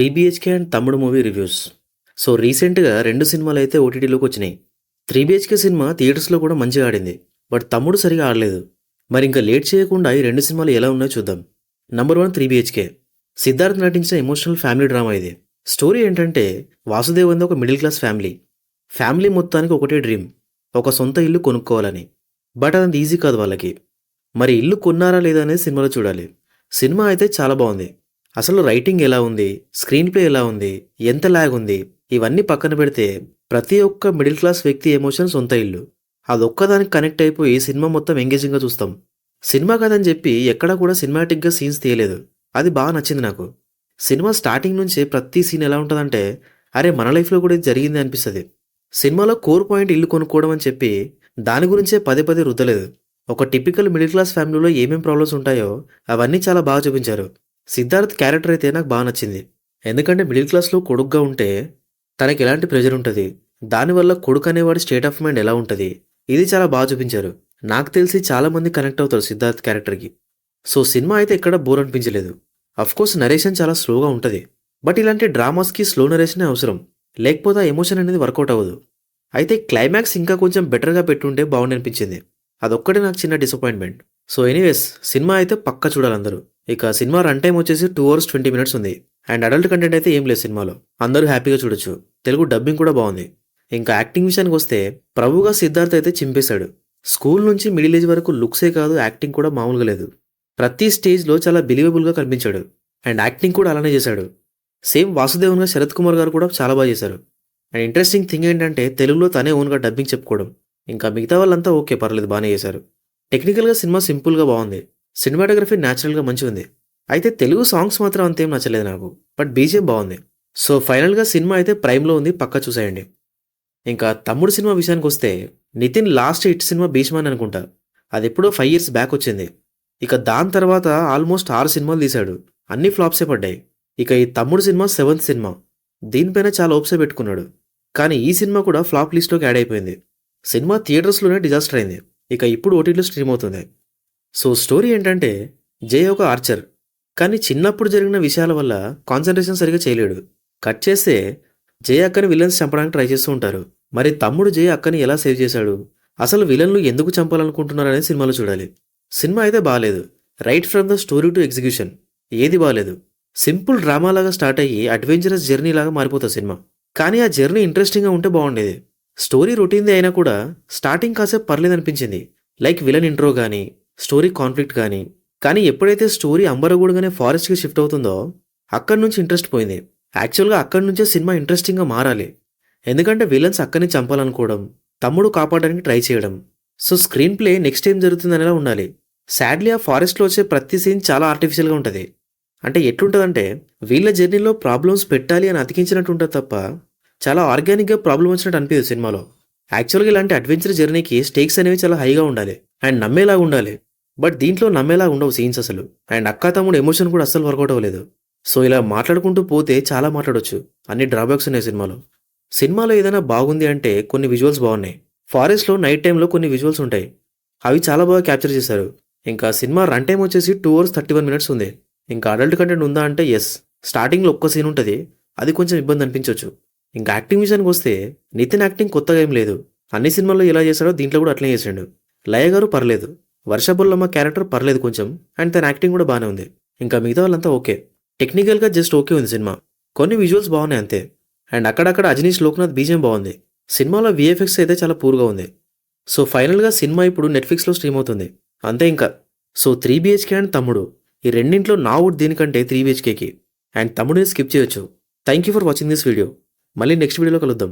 Three BHK and తమ్ముడు movie reviews. So రీసెంట్‌గా 2 సినిమాలైతే ఓటీటీలోకి వచ్చినాయి. 'త్రీ బీహెచ్కే' సినిమా థియేటర్స్‌లో కూడా మంచిగా ఆడింది. బట్ తమ్ముడు సరిగ్గా ఆడలేదు. మరి ఇంకా లేట్ చేయకుండా ఈ 2 సినిమాలు ఎలా ఉన్నాయో చూద్దాం. Number 1 'three BHK'. సిద్ధార్థ్ నటించిన ఎమోషనల్ ఫ్యామిలీ డ్రామా ఇది. స్టోరీ ఏంటంటే వాసుదేవ్ అనేది ఒక మిడిల్ క్లాస్ ఫ్యామిలీ. ఫ్యామిలీ మొత్తానికి ఒకటే డ్రీమ్. ఒక సొంత ఇల్లు కొనుక్కోవాలని. బట్ అది ఈజీ కాదు వాళ్ళకి. మరి ఇల్లు కొన్నారా లేదా అనేది సినిమాలో చూడాలి. సినిమా అయితే చాలా బాగుంది. అసలు రైటింగ్ ఎలా ఉంది, స్క్రీన్ ప్లే ఎలా ఉంది, ఎంత ల్యాగ్ ఉంది, ఇవన్నీ పక్కన పెడితే ప్రతి ఒక్క మిడిల్ క్లాస్ వ్యక్తి ఎమోషన్ సొంత ఇల్లు. అదొక్కదానికి కనెక్ట్ అయిపోయి సినిమా మొత్తం ఎంగేజింగ్గా చూస్తాం. సినిమా కదని చెప్పి ఎక్కడా కూడా సినిమాటిక్గా సీన్స్ తీయలేదు. అది బాగా నచ్చింది నాకు. సినిమా స్టార్టింగ్ నుంచే ప్రతి సీన్ ఎలా ఉంటుందంటే అరే మన లైఫ్లో కూడా ఇది జరిగింది అనిపిస్తుంది. సినిమాలో కోర్ పాయింట్ ఇల్లు కొనుక్కోవడం అని చెప్పి దాని గురించే పదే పదే రుద్దలేదు. ఒక టిపికల్ మిడిల్ క్లాస్ ఫ్యామిలీలో ఏమేం ప్రాబ్లమ్స్ ఉంటాయో అవన్నీ చాలా బాగా చూపించారు. సిద్ధార్థ్ క్యారెక్టర్ అయితే నాకు బాగా నచ్చింది. ఎందుకంటే మిడిల్ క్లాస్లో కొడుకుగా ఉంటే తనకి ఎలాంటి ప్రెజర్ ఉంటుంది, దానివల్ల కొడుకు అనేవాడి స్టేట్ ఆఫ్ మైండ్ ఎలా ఉంటుంది, ఇది చాలా బాగా చూపించారు. నాకు తెలిసి చాలామంది కనెక్ట్ అవుతారు సిద్ధార్థ్ క్యారెక్టర్కి. సో సినిమా అయితే ఎక్కడ బోర్ అనిపించలేదు. కోర్స్ నరేషన్ చాలా స్లోగా ఉంటుంది. బట్ ఇలాంటి డ్రామాస్కి స్లో నరేషనే అవసరం, లేకపోతే ఆ ఎమోషన్ అనేది వర్కౌట్ అవ్వదు. అయితే క్లైమాక్స్ ఇంకా కొంచెం బెటర్గా పెట్టుంటే బాగుండి అనిపించింది. అదొక్కటే నాకు చిన్న డిసప్పాయింట్మెంట్. సో ఎనీవేస్ సినిమా అయితే పక్కా చూడాలి అందరూ. ఇక సినిమా రన్ టైం వచ్చేసి 2 hours 20 minutes ఉంది. అండ్ అడల్ట్ కంటెంట్ అయితే ఏం లేదు సినిమాలో. అందరూ హ్యాపీగా చూడొచ్చు. తెలుగు డబ్బింగ్ కూడా బాగుంది. ఇంకా యాక్టింగ్ విషయానికి వస్తే ప్రభుగా సిద్ధార్థ్ అయితే చింపేశాడు. స్కూల్ నుంచి మిడిల్ ఏజ్ వరకు లుక్సే కాదు, యాక్టింగ్ కూడా మామూలుగా లేదు. ప్రతి స్టేజ్లో చాలా బిలీవబుల్గా కనిపించాడు. అండ్ యాక్టింగ్ కూడా అలానే చేశాడు. సేమ్ వాసుదేవన్గా శరత్ కుమార్ గారు కూడా చాలా బాగా చేశారు. అండ్ ఇంట్రెస్టింగ్ థింగ్ ఏంటంటే తెలుగులో తనే ఓన్గా డబ్బింగ్ చెప్పుకోవడం. ఇంకా మిగతా వాళ్ళంతా ఓకే పర్లేదు బాగానే చేశారు. టెక్నికల్గా సినిమా సింపుల్గా బాగుంది. సినిమాటోగ్రఫీ న్యాచురల్గా మంచిగా ఉంది. అయితే తెలుగు సాంగ్స్ మాత్రం అంతేం నచ్చలేదు నాకు. బట్ బీజిఎం బాగుంది. సో ఫైనల్గా సినిమా అయితే ప్రైమ్లో ఉంది, పక్కా చూసేయండి. ఇంకా తమ్ముడు సినిమా విషయానికి వస్తే నితిన్ లాస్ట్ హిట్ సినిమా భీష్మాన్ అనుకుంటా. అది ఎప్పుడో 5 years బ్యాక్ వచ్చింది. ఇక దాని తర్వాత ఆల్మోస్ట్ 6 సినిమాలు తీశాడు. అన్ని ఫ్లాప్సే పడ్డాయి. ఇక ఈ తమ్ముడు సినిమా 7th సినిమా. దీనిపైన చాలా హోప్సే పెట్టుకున్నాడు. కానీ ఈ సినిమా కూడా ఫ్లాప్ లిస్ట్లోకి యాడ్ అయిపోయింది. సినిమా థియేటర్స్లోనే డిజాస్టర్ అయింది. ఇక ఇప్పుడు ఓటీటీలో స్ట్రీమ్ అవుతుంది. సో స్టోరీ ఏంటంటే జై ఒక ఆర్చర్, కానీ చిన్నప్పుడు జరిగిన విషయాల వల్ల కాన్సన్ట్రేషన్ సరిగా చేయలేడు. కట్ చేస్తే జై అక్కని విలన్స్ చంపడానికి ట్రై చేస్తూ ఉంటారు. మరి తమ్ముడు జై అక్కని ఎలా సేవ్ చేశాడు, అసలు విలన్లు ఎందుకు చంపాలనుకుంటున్నారు అనేది సినిమాలో చూడాలి. సినిమా అయితే బాగాలేదు. Right from the story to execution ఏది బాగాలేదు. సింపుల్ డ్రామా లాగా స్టార్ట్ అయ్యి అడ్వెంచరస్ జర్నీ లాగా మారిపోతుంది సినిమా. కానీ ఆ జర్నీ ఇంట్రెస్టింగ్గా ఉంటే బాగుండేది. స్టోరీ రొటీన్ది అయినా కూడా స్టార్టింగ్ కాసేపు పర్లేదు అనిపించింది. లైక్ విలన్ ఇంట్రో కానీ స్టోరీ కాన్ఫ్లిక్ట్ కానీ ఎప్పుడైతే స్టోరీ అంబరగూడగానే ఫారెస్ట్కి షిఫ్ట్ అవుతుందో అక్కడి నుంచి ఇంట్రెస్ట్ పోయింది. యాక్చువల్గా అక్కడి నుంచే సినిమా ఇంట్రెస్టింగ్గా మారాలి. ఎందుకంటే విలన్స్ అక్కడిని చంపాలనుకోవడం, తమ్ముడు కాపాడడానికి ట్రై చేయడం. సో స్క్రీన్ ప్లే నెక్స్ట్ ఏం జరుగుతుందనేలా ఉండాలి. సాడ్లీ ఆ ఫారెస్ట్లో వచ్చే ప్రతి సీన్ చాలా ఆర్టిఫిషియల్గా ఉంటుంది. అంటే ఎట్లుంటుందంటే వీళ్ళ జర్నీలో ప్రాబ్లమ్స్ పెట్టాలి అని అతికించినట్టు ఉంటుంది తప్ప చాలా ఆర్గానిక్గా ప్రాబ్లం వచ్చినట్టు అనిపించదు సినిమాలో. యాక్చువల్గా ఇలాంటి అడ్వెంచర్ జర్నీకి స్టేక్స్ అనేవి చాలా హైగా ఉండాలి అండ్ నమ్మేలాగా ఉండాలి. బట్ దీంట్లో నమ్మేలా ఉండవు సీన్స్ అసలు. అండ్ అక్కా తమ్ముడు ఎమోషన్ కూడా అస్సలు వర్కౌట్ అవ్వలేదు. సో ఇలా మాట్లాడుకుంటూ పోతే చాలా మాట్లాడొచ్చు. అన్ని డ్రాబ్యాక్స్ ఉన్నాయి సినిమాలో. సినిమాలో ఏదైనా బాగుంది అంటే కొన్ని విజువల్స్ బాగున్నాయి. ఫారెస్ట్లో నైట్ టైంలో కొన్ని విజువల్స్ ఉంటాయి, అవి చాలా బాగా క్యాప్చర్ చేశారు. ఇంకా సినిమా రన్ టైం వచ్చేసి 2 hours 31 minutes ఉంది. ఇంకా అడల్ట్ కంటెంట్ ఉందా అంటే ఎస్. స్టార్టింగ్లో ఒక్క సీన్ ఉంటుంది, అది కొంచెం ఇబ్బంది అనిపించవచ్చు. ఇంకా యాక్టింగ్ విషయానికి వస్తే నితిన్ యాక్టింగ్ కొత్తగా ఏం లేదు. అన్ని సినిమాల్లో ఎలా చేశాడో దీంట్లో కూడా అట్లనే చేసాడు. లయ గారు పర్లేదు, వర్షబుల్లమ్మ క్యారెక్టర్ పర్లేదు కొంచెం, అండ్ తన యాక్టింగ్ కూడా బాగానే ఉంది. ఇంకా మిగతా వాళ్ళంతా ఓకే. టెక్నికల్గా జస్ట్ ఓకే ఉంది సినిమా. కొన్ని విజువల్స్ బాగున్నాయి అంతే. అండ్ అక్కడక్కడ అజనీష్ లోక్నాథ్ బీజియం బాగుంది. సినిమాలో విఎఫ్ఎక్స్ అయితే చాలా పూర్గా ఉంది. సో ఫైనల్గా సినిమా ఇప్పుడు నెట్ఫ్లిక్స్లో స్ట్రీమ్ అవుతుంది అంతే ఇంకా. సో 3 BHK అండ్ తమ్ముడు ఈ రెండింట్లో నా ఓట్ దీనికంటే 3 BHKకి. అండ్ తమ్ముడిని స్కిప్ చేయొచ్చు. Thank you for watching this video. మళ్ళీ నెక్స్ట్ వీడియోలో కలుద్దాం.